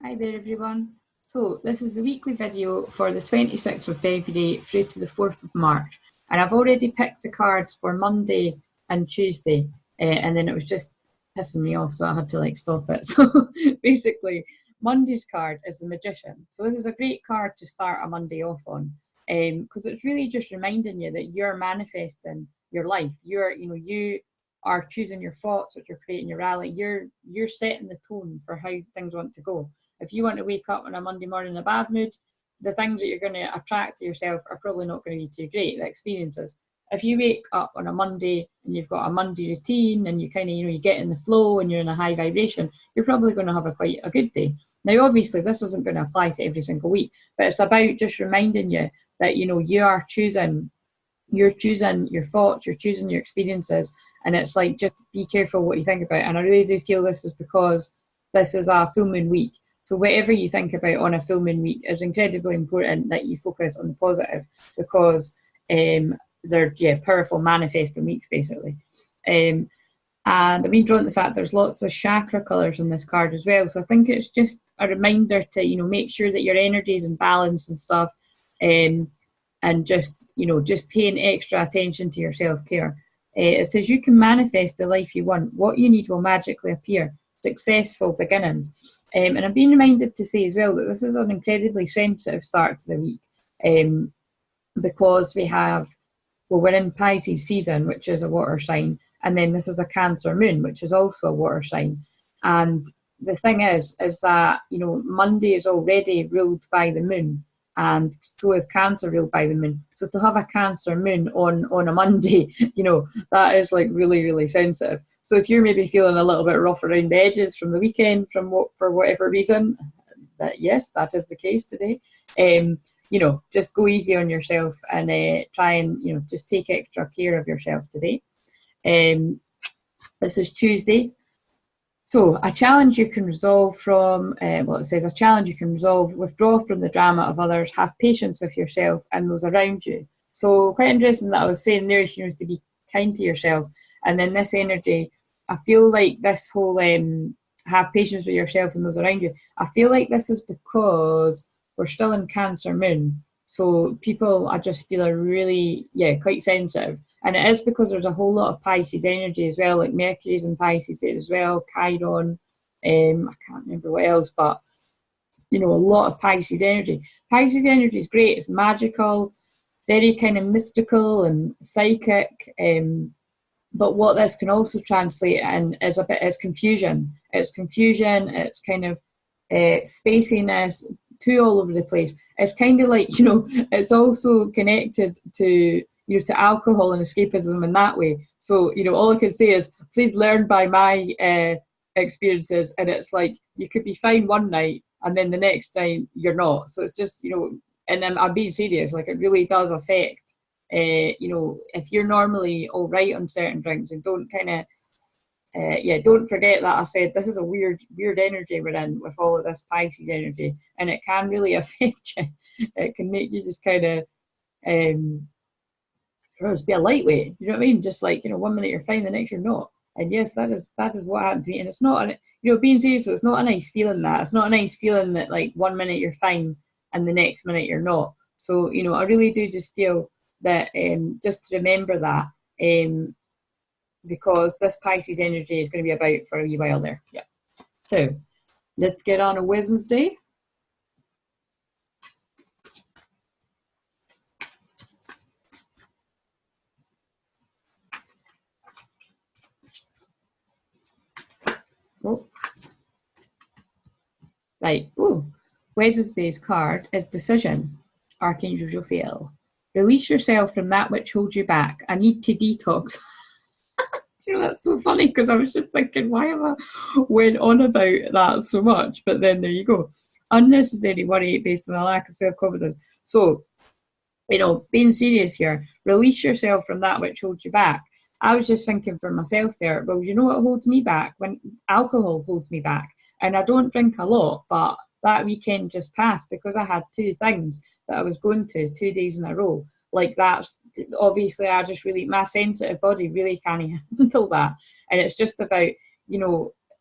Hi there everyone. So this is the weekly video for the 26th of February through to the 4th of March. And I've already picked the cards for Monday and Tuesday. And then it was just pissing me off, so I had to stop it. So basically, Monday's card is the Magician. So this is a great card to start a Monday off on. Because it's really just reminding you that you're manifesting your life. You are choosing your thoughts, which you're creating your reality. You're setting the tone for how things want to go. If you want to wake up on a Monday morning in a bad mood, the things that you're going to attract to yourself are probably not going to be too great, the experiences. If you wake up on a Monday and you've got a Monday routine and you kind of, you get in the flow and you're in a high vibration, you're probably going to have quite a good day. Now, obviously, this isn't going to apply to every single week, but it's about just reminding you that, you're choosing your thoughts, you're choosing your experiences, and it's like, just be careful what you think about. And I really do feel this is because this is a full moon week. So whatever you think about on a full moon week, it's incredibly important that you focus on the positive, because they're powerful manifesting weeks basically. And I'm being drawn to the fact there's lots of chakra colours on this card as well. So I think it's just a reminder to make sure that your energy is in balance and stuff, and just paying extra attention to your self-care. It says you can manifest the life you want. What you need will magically appear. Successful beginnings. And I'm being reminded to say as well that this is an incredibly sensitive start to the week, because we're in Pisces season, which is a water sign, and then this is a Cancer moon, which is also a water sign. And the thing is that Monday is already ruled by the moon, and so is Cancer ruled by the moon. So to have a Cancer moon on a Monday, that is really, really sensitive. So if you're maybe feeling a little bit rough around the edges from the weekend, for whatever reason, yes, that is the case today. Just go easy on yourself and try and just take extra care of yourself today. This is Tuesday. So a challenge you can resolve from, it says a challenge you can resolve, withdraw from the drama of others, have patience with yourself and those around you. So quite interesting that I was saying there, to be kind to yourself. And then this energy, I feel like this whole have patience with yourself and those around you, I feel like this is because we're still in Cancer moon. So people are just feeling really, quite sensitive. And it is because there's a whole lot of Pisces energy as well, like Mercury's in Pisces there as well, Chiron, I can't remember what else, but, a lot of Pisces energy. Pisces energy is great, it's magical, very kind of mystical and psychic, but what this can also translate in is confusion. It's confusion, it's kind of spaciness, too all over the place. It's kind of like, it's also connected to alcohol and escapism in that way. So, all I can say is, please learn by my experiences. And it's like, you could be fine one night and then the next time you're not. So it's just, and I'm being serious, it really does affect, if you're normally all right on certain drinks, and don't don't forget that I said this is a weird energy we're in with all of this Pisces energy, and it can really affect you. It can make you just kind of just be a lightweight, you know what I mean? Just 1 minute you're fine, the next you're not. And yes, that is what happened to me. And it's not, being serious, so it's not a nice feeling. That it's not a nice feeling that 1 minute you're fine and the next minute you're not. So I really do just feel that just to remember that, because this Pisces energy is going to be about for a wee while there. Yeah. So let's get on a Wednesday. Oh. Right. Oh, Wednesday's card is Decision. Archangel Jophiel. Release yourself from that which holds you back. I need to detox. That's so funny, because I was just thinking, why have I went on about that so much? But then there you go. Unnecessary worry based on a lack of self-confidence. So, being serious here, release yourself from that which holds you back. I was just thinking for myself there, well, what holds me back? When alcohol holds me back. And I don't drink a lot, but that weekend just passed because I had two things that I was going to 2 days in a row. That, obviously, my sensitive body really can't handle that. And it's just about,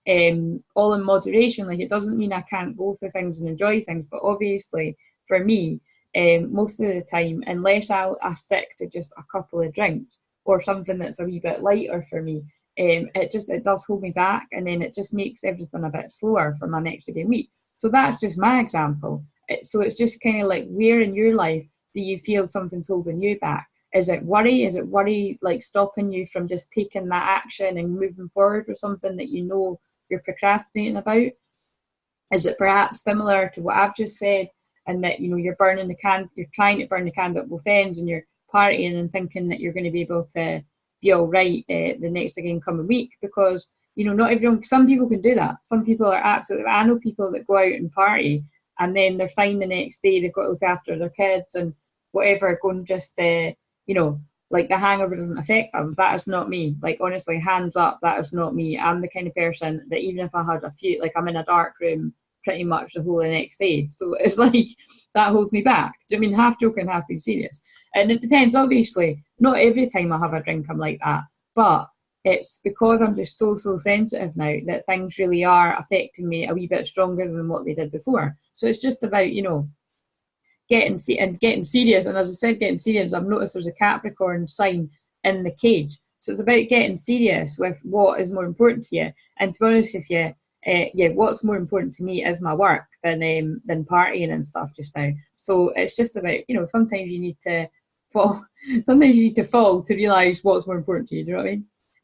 all in moderation. Like, it doesn't mean I can't go through things and enjoy things, but obviously for me, most of the time, unless I stick to just a couple of drinks or something that's a wee bit lighter for me, it does hold me back, and then it just makes everything a bit slower for my next again week. So that's just my example. So it's just kind of like, where in your life do you feel something's holding you back? Is it worry? Is it worry like stopping you from just taking that action and moving forward with something that you know you're procrastinating about? Is it perhaps similar to what I've just said, and that, you know, you're trying to burn the candle at both ends, and you're partying and thinking that you're going to be able to be all right the next again coming week? Because, you know, not everyone, some people can do that. Some people are absolutely, I know people that go out and party and then they're fine the next day, they've got to look after their kids and whatever, going just, you know, like the hangover doesn't affect them. That is not me. Like, honestly, hands up, that is not me. I'm the kind of person that even if I had a few, like, I'm in a dark room pretty much the whole of the next day. So it's like, that holds me back. Do you mean, half joking, half being serious? And it depends, obviously. Not every time I have a drink I'm like that. But it's because I'm just so sensitive now that things really are affecting me a wee bit stronger than what they did before. So it's just about, you know, getting serious. And as I said, getting serious, I've noticed there's a Capricorn sign in the cage. So it's about getting serious with what is more important to you. And to be honest with you, what's more important to me is my work than partying and stuff just now. So it's just about, you know, sometimes you need to fall to realise what's more important to you. Do you know what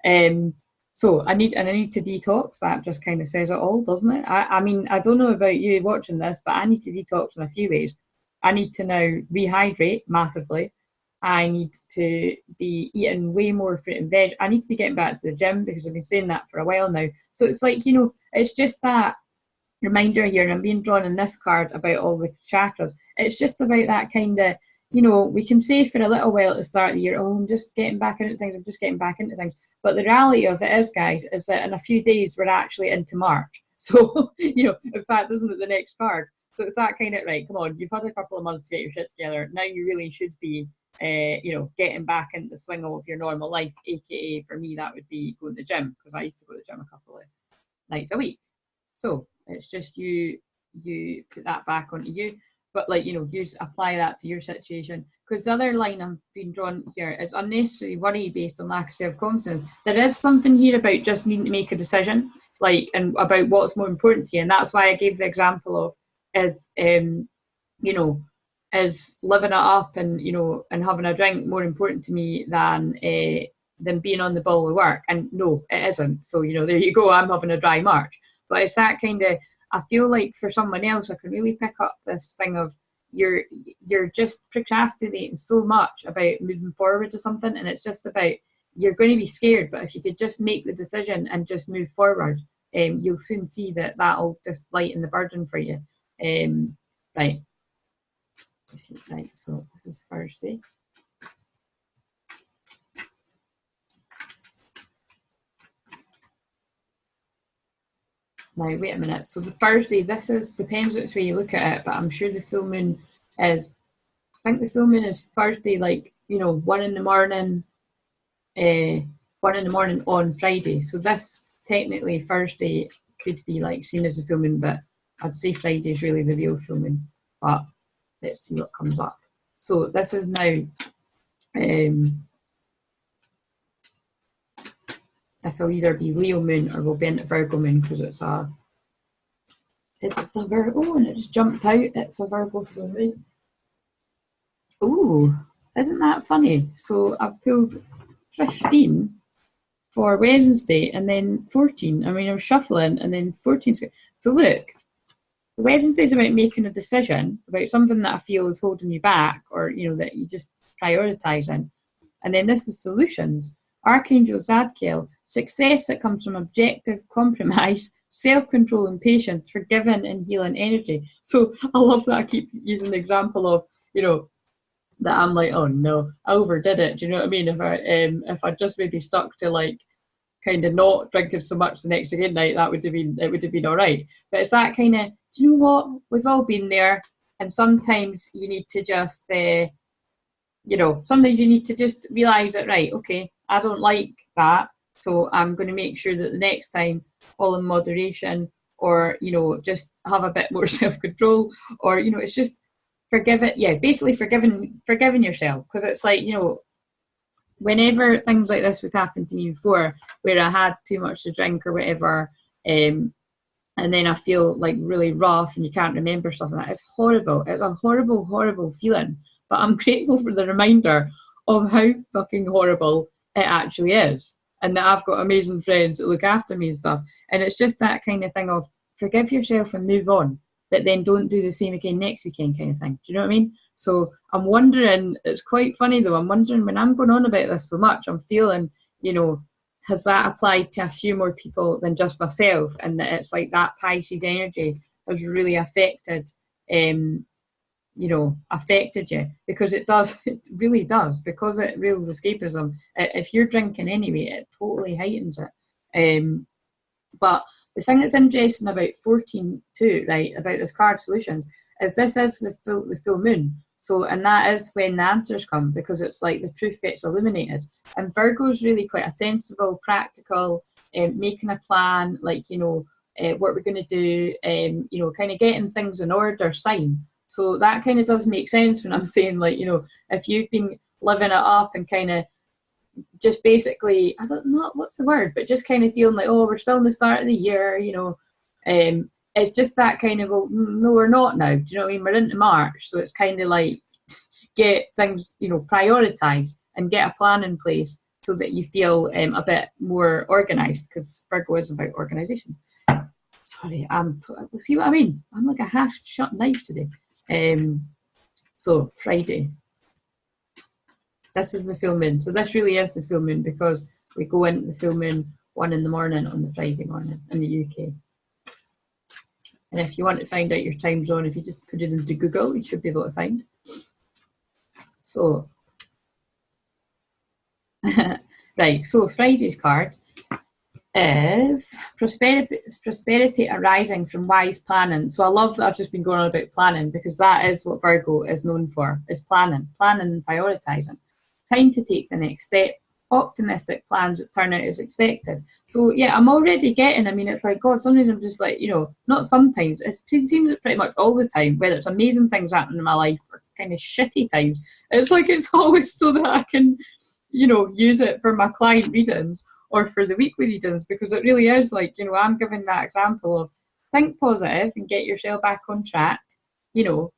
I mean? So I need to detox. That just kind of says it all, doesn't it? I mean, I don't know about you watching this, but I need to detox in a few ways. I need to now rehydrate massively. I need to be eating way more fruit and veg. I need to be getting back to the gym because I've been saying that for a while now. So it's like, you know, it's just that reminder here, and I'm being drawn in this card about all the chakras. It's just about that kind of, you know, we can say for a little while at the start of the year, oh, I'm just getting back into things, But the reality of it is, guys, is that in a few days we're actually into March. So, you know, in fact, isn't it the next card? So it's that kind of, right, come on, you've had a couple of months to get your shit together. Now you really should be, you know, getting back into the swing of your normal life, aka for me that would be going to the gym, because I used to go to the gym a couple of nights a week. So it's just you put that back onto you, but, like, you know, you apply that to your situation. Because the other line I'm being drawn here is unnecessary worry based on lack of self-confidence. There is something here about just needing to make a decision, like, and about what's more important to you, and that's why I gave the example of you know, is living it up and, you know, and having a drink more important to me than being on the ball with work? And no, it isn't. So, you know, there you go, I'm having a dry March. But it's that kind of, I feel like for someone else, I can really pick up this thing of you're just procrastinating so much about moving forward to something, and it's just about, you're going to be scared, but if you could just make the decision and just move forward, you'll soon see that that'll just lighten the burden for you. Right. Right, so this is Thursday. Now, wait a minute. So the Thursday, this is, depends which way you look at it, but I'm sure the full moon is, I think the full moon is Thursday, like, you know, 1 in the morning on Friday. So this, technically, Thursday could be like seen as a full moon, but I'd say Friday is really the real full moon. But let's see what comes up. So this is now, this will either be Leo moon or will be into Virgo moon, because it's a Virgo, and it just jumped out. It's a Virgo full moon. Ooh, isn't that funny? So I've pulled 15 for Wednesday and then 14. I mean, I was shuffling and then 14. So look, Wednesday is about making a decision about something that I feel is holding you back, or, you know, that you just prioritising. And then this is solutions. Archangel Zadkiel, success that comes from objective compromise, self-control and patience, forgiving and healing energy. So I love that I keep using the example of, you know, that I'm like, oh no, I overdid it. Do you know what I mean? If I just maybe stuck to, like, kind of not drinking so much the next again night, it would have been all right. But it's that kind of, do you know what? We've all been there, and sometimes you need to just, you know, sometimes you need to just realise that, right, okay, I don't like that, So I'm going to make sure that the next time, all in moderation, or, you know, just have a bit more self-control, or, you know, it's just forgive it. Yeah, basically forgiving yourself. Because it's like, you know, whenever things like this would happen to me before, where I had too much to drink or whatever, and then I feel like really rough and you can't remember stuff like that. It's horrible. It's a horrible, horrible feeling. But I'm grateful for the reminder of how fucking horrible it actually is. And that I've got amazing friends that look after me and stuff. And it's just that kind of thing of forgive yourself and move on, but then don't do the same again next weekend kind of thing. Do you know what I mean? So I'm wondering, it's quite funny though, I'm wondering when I'm going on about this so much, I'm feeling, you know, has that applied to a few more people than just myself? And that it's like that Pisces energy has really affected, you know, affected you, because it does, it really does, because it rules escapism. If you're drinking anyway, it totally heightens it. But the thing that's interesting about 14 too, right, about this card solutions, is this is the full moon. So, and that is when the answers come, because it's like the truth gets illuminated. And Virgo's really quite a sensible, practical, making a plan, like, you know, what we're going to do, you know, kind of getting things in order sign. So that kind of does make sense when I'm saying, like, you know, if you've been living it up and kind of just basically, I don't know what's the word, but just kind of feeling like, oh, we're still in the start of the year, you know, it's just that kind of, well, no, we're not now. Do you know what I mean? We're into March, so it's kind of like get things, you know, prioritise and get a plan in place so that you feel a bit more organised, because Virgo is about organisation. Sorry, see what I mean? I'm like a half-shut knife today. So Friday. This is the full moon. So this really is the full moon, because we go into the full moon 1 in the morning on the Friday morning in the UK. And if you want to find out your time zone, if you just put it into Google, you should be able to find. So, right, so Friday's card is prosperity arising from wise planning. So I love that I've just been going on about planning, because that is what Virgo is known for, is planning and prioritising. Time to take the next step, optimistic plans that turn out as expected. So yeah, I'm already getting, I mean, it's like, God, sometimes I'm just like, you know, not sometimes, it seems pretty much all the time, whether it's amazing things happening in my life or kind of shitty times, it's like it's always so that I can, you know, use it for my client readings or for the weekly readings, because it really is like, you know, I'm giving that example of think positive and get yourself back on track, you know,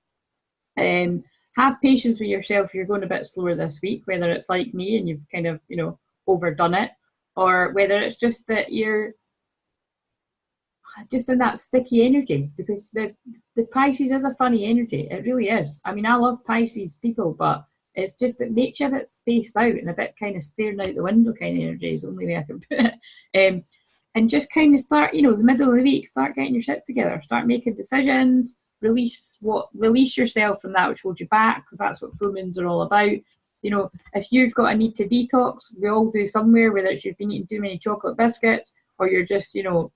have patience with yourself if you're going a bit slower this week, whether it's like me and you've kind of, you know, overdone it, or whether it's just that you're just in that sticky energy, because the Pisces is a funny energy. It really is. I mean, I love Pisces people, but it's just that makes you a bit spaced out and a bit kind of staring out the window kind of energy is the only way I can put it. And just kind of start, you know, the middle of the week, start getting your shit together, start making decisions, release yourself from that which holds you back, because that's what full moons are all about. You know, if you've got a need to detox, we all do somewhere, whether it's you've been eating too many chocolate biscuits or you're just, you know,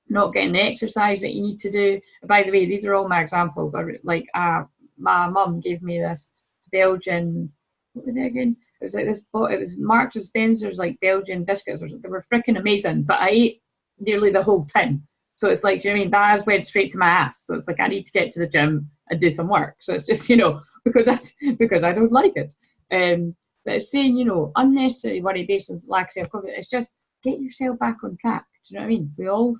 not getting the exercise that you need to do. By the way, these are all my examples. Like my mum gave me this Belgian, what was it again? It was like this, it was Marks and Spencer's like Belgian biscuits or something. They were freaking amazing, but I ate nearly the whole tin. So it's like, do you know what I mean? That has went straight to my ass. So it's like I need to get to the gym and do some work. So it's just, you know, because I don't like it. But it's saying, you know, unnecessary worry based on lack of self-confidence. It's just get yourself back on track. Do you know what I mean?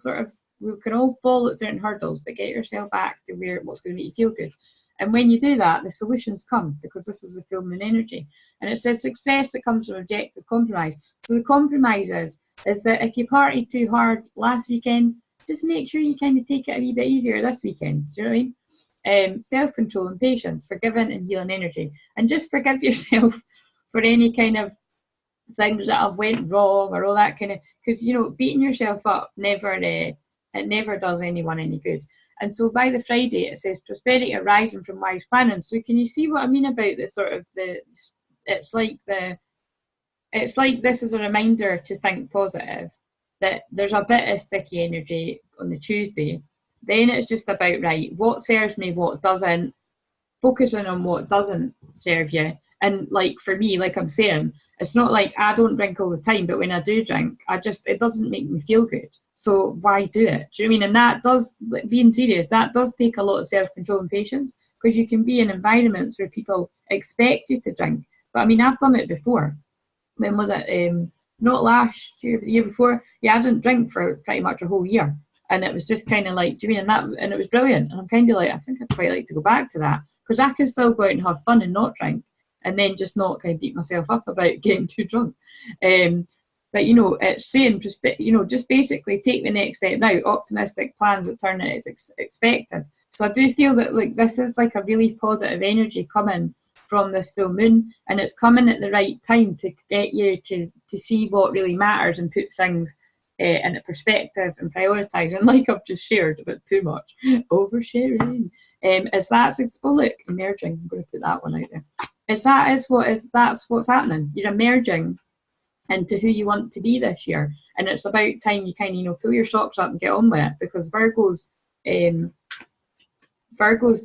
We can all fall at certain hurdles, but get yourself back to what's going to make you feel good. And when you do that, the solutions come, because this is the full moon energy. And it says success that comes from objective compromise. So the compromise is that if you partied too hard last weekend, just make sure you kind of take it a wee bit easier this weekend. Do you know what I mean? Self-control and patience, forgiving and healing energy. And just forgive yourself for any kind of things that have went wrong or all that kind of, because, you know, beating yourself up it never does anyone any good. And so by the Friday, it says prosperity arising from wise planning. So can you see what I mean about the sort of it's like this is a reminder to think positive, that there's a bit of sticky energy on the Tuesday. Then it's just about, right, what serves me, what doesn't, focusing on what doesn't serve you, And like for me, like I'm saying, it's not like I don't drink all the time, but when I do drink, it doesn't make me feel good. So why do it? Do you know what I mean? And that does, like, being serious, that does take a lot of self-control and patience, because you can be in environments where people expect you to drink. But I mean, I've done it before. When was it? Not last year, but the year before. Yeah, I didn't drink for pretty much a whole year. And it was just kind of like, do you mean, and it was brilliant. And I'm kind of like, I think I'd quite like to go back to that, because I can still go out and have fun and not drink, and then just not kind of beat myself up about getting too drunk. But you know, it's saying, you know, just basically take the next step now. Optimistic plans that turn out as expected. So I do feel that like this is like a really positive energy coming from this full moon, and it's coming at the right time to get you to see what really matters and put things into perspective and prioritise. And like I've just shared a bit too much, oversharing, is that symbolic emerging. I'm going to put that one out there. That's what's happening. You're emerging into who you want to be this year, and it's about time you kind of, you know, pull your socks up and get on with it, because Virgos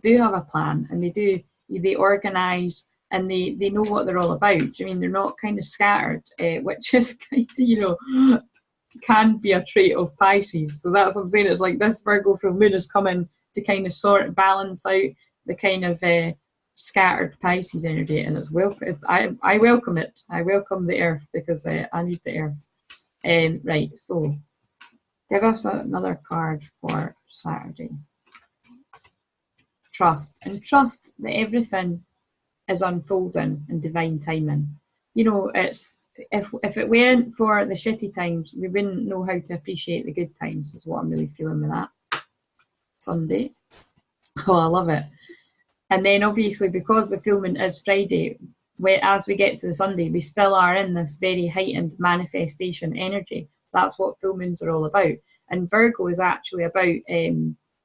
do have a plan, and they organise, and they know what they're all about. I mean, they're not kind of scattered, which is kind of, you know, can be a trait of Pisces. So that's what I'm saying. It's like this Virgo full moon is coming to kind of sort balance out the kind of scattered Pisces energy, and it's welcome. I welcome it. I welcome the earth, because I need the earth. Right, so give us another card for Saturday. Trust, and trust that everything is unfolding in divine timing. You know, it's if it weren't for the shitty times, we wouldn't know how to appreciate the good times, is what I'm really feeling with that. Sunday. Oh, I love it. And then obviously, because the full moon is Friday, as we get to the Sunday, we still are in this very heightened manifestation energy. That's what full moons are all about. And Virgo is actually about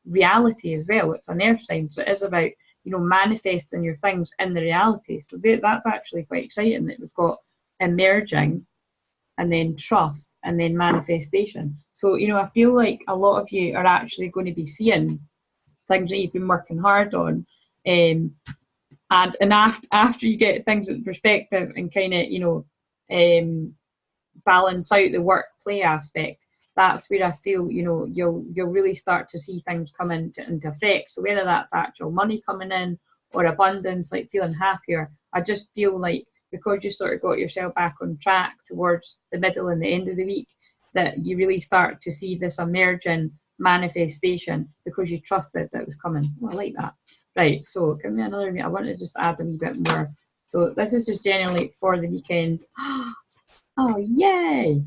reality as well. It's an earth sign, so it is about, you know, manifesting your things in the reality. So that's actually quite exciting, that we've got emerging, and then trust, and then manifestation. So, you know, I feel like a lot of you are actually going to be seeing things that you've been working hard on, and after you get things in perspective and kind of, you know, balance out the work play aspect, that's where I feel, you know, you'll really start to see things come into effect. So whether that's actual money coming in or abundance, like feeling happier, I just feel like because you sort of got yourself back on track towards the middle and the end of the week, that you really start to see this emerging manifestation because you trusted that it was coming. Oh, I like that. Right, so give me another minute. I want to just add a wee bit more. So this is just generally for the weekend. Oh, yay!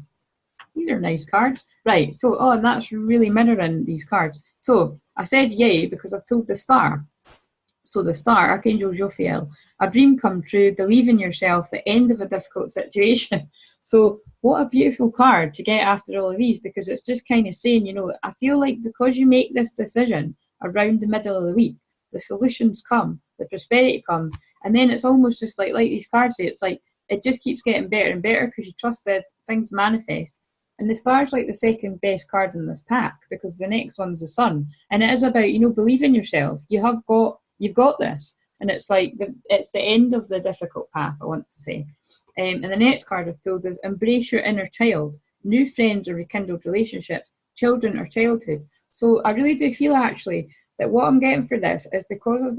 These are nice cards. Right, so, oh, and that's really mirroring these cards. So I said yay because I pulled the star. So the star, Archangel Jophiel, a dream come true, believe in yourself, the end of a difficult situation. So what a beautiful card to get after all of these, because it's just kind of saying, you know, I feel like because you make this decision around the middle of the week, the solutions come, the prosperity comes, and then it's almost just like these cards say, it's like it just keeps getting better and better because you trusted things manifest. And the star's like the second best card in this pack, because the next one's the sun, and it is about, you know, believe in yourself. You've got this, and it's like it's the end of the difficult path, I want to say. And the next card I've pulled is embrace your inner child, new friends or rekindled relationships, children or childhood. So I really do feel actually that what I'm getting for this is because of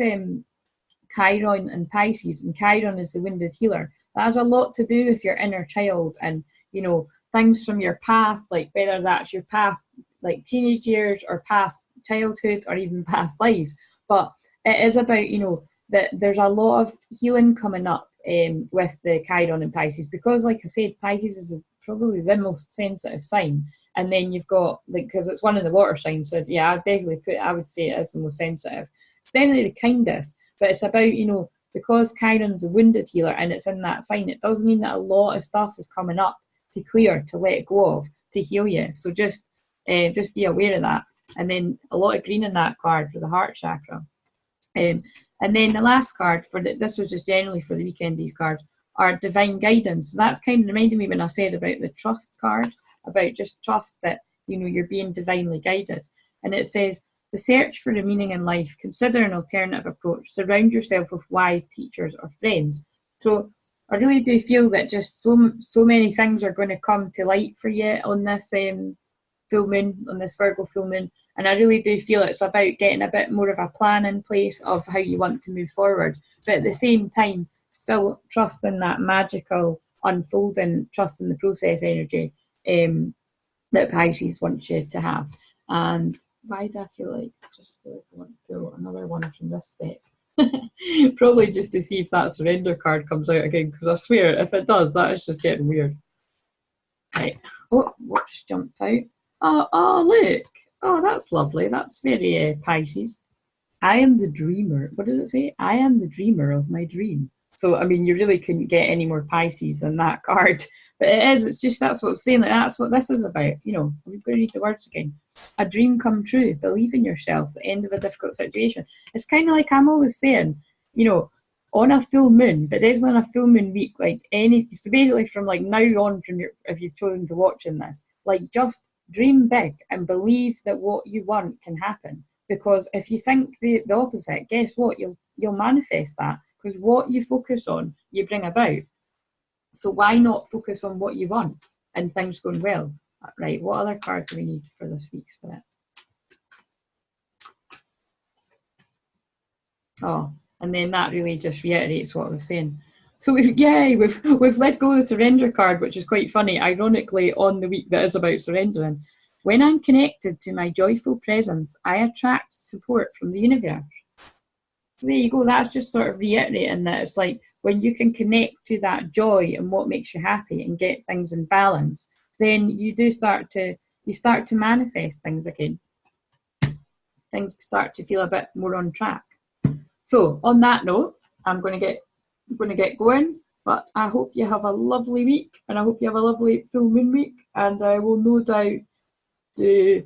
Chiron and Pisces, and Chiron is the wounded healer. That has a lot to do with your inner child and, you know, things from your past, like whether that's your past, like teenage years, or past childhood, or even past lives. But it is about, you know, that there's a lot of healing coming up with the Chiron and Pisces, because, like I said, Pisces is probably the most sensitive sign, and then you've got, like, because it's one of the water signs, so yeah, I would say it is the most sensitive. It's definitely the kindest, but it's about, you know, because Chiron's a wounded healer and it's in that sign, it does mean that a lot of stuff is coming up to clear, to let go of, to heal you. So just be aware of that. And then a lot of green in that card for the heart chakra. And then the last card this was just generally for the weekend, these cards are divine guidance. So that's kind of reminded me when I said about the trust card, about just trust that, you know, you're being divinely guided. And it says, the search for a meaning in life, consider an alternative approach, surround yourself with wise teachers or friends. So I really do feel that just so many things are going to come to light for you on this full moon, on this Virgo full moon. And I really do feel it's about getting a bit more of a plan in place of how you want to move forward. But at the same time, still trust in that magical unfolding, trust in the process energy that Pisces wants you to have. And why do I feel like I want to pull another one from this deck? Probably just to see if that surrender card comes out again, because I swear if it does, that is just getting weird. Right. Oh, what just jumped out? Oh, look. Oh, that's lovely. That's very Pisces. I am the dreamer. What does it say? I am the dreamer of my dream. So, I mean, you really couldn't get any more Pisces than that card. But it is, it's just, that's what I'm saying. Like, that's what this is about. You know, we've got to read the words again. A dream come true. Believe in yourself. The end of a difficult situation. It's kind of like I'm always saying, you know, on a full moon, but definitely on a full moon week, like so basically from like now on, if you've chosen to watch in this, like just dream big and believe that what you want can happen. Because if you think the opposite, guess what? You'll manifest that. Because what you focus on, you bring about. So why not focus on what you want and things going well? Right, what other card do we need for this week's Spirit? Oh, and then that really just reiterates what I was saying. So we've let go of the surrender card, which is quite funny, ironically, on the week that is about surrendering. When I'm connected to my joyful presence, I attract support from the universe. So there you go. That's just sort of reiterating that it's like when you can connect to that joy and what makes you happy and get things in balance, then you start to manifest things again. Things start to feel a bit more on track. So on that note, I'm going to get going. But I hope you have a lovely week, and I hope you have a lovely full moon week. And I will no doubt do.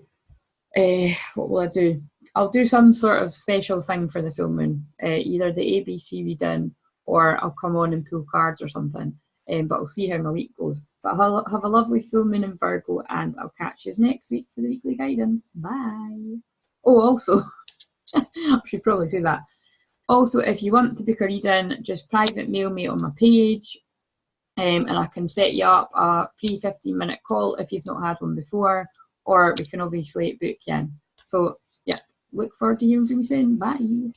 What will I do? I'll do some sort of special thing for the full moon, either the ABC reading, or I'll come on and pull cards or something. But I'll see how my week goes. But I'll have a lovely full moon in Virgo, and I'll catch you next week for the weekly guidance. Bye. Oh, also, I should probably say that. Also, if you want to book a reading, just private mail me on my page, and I can set you up a free 15-minute call if you've not had one before, or we can obviously book you in. So, yeah, look forward to hearing from you soon. Bye.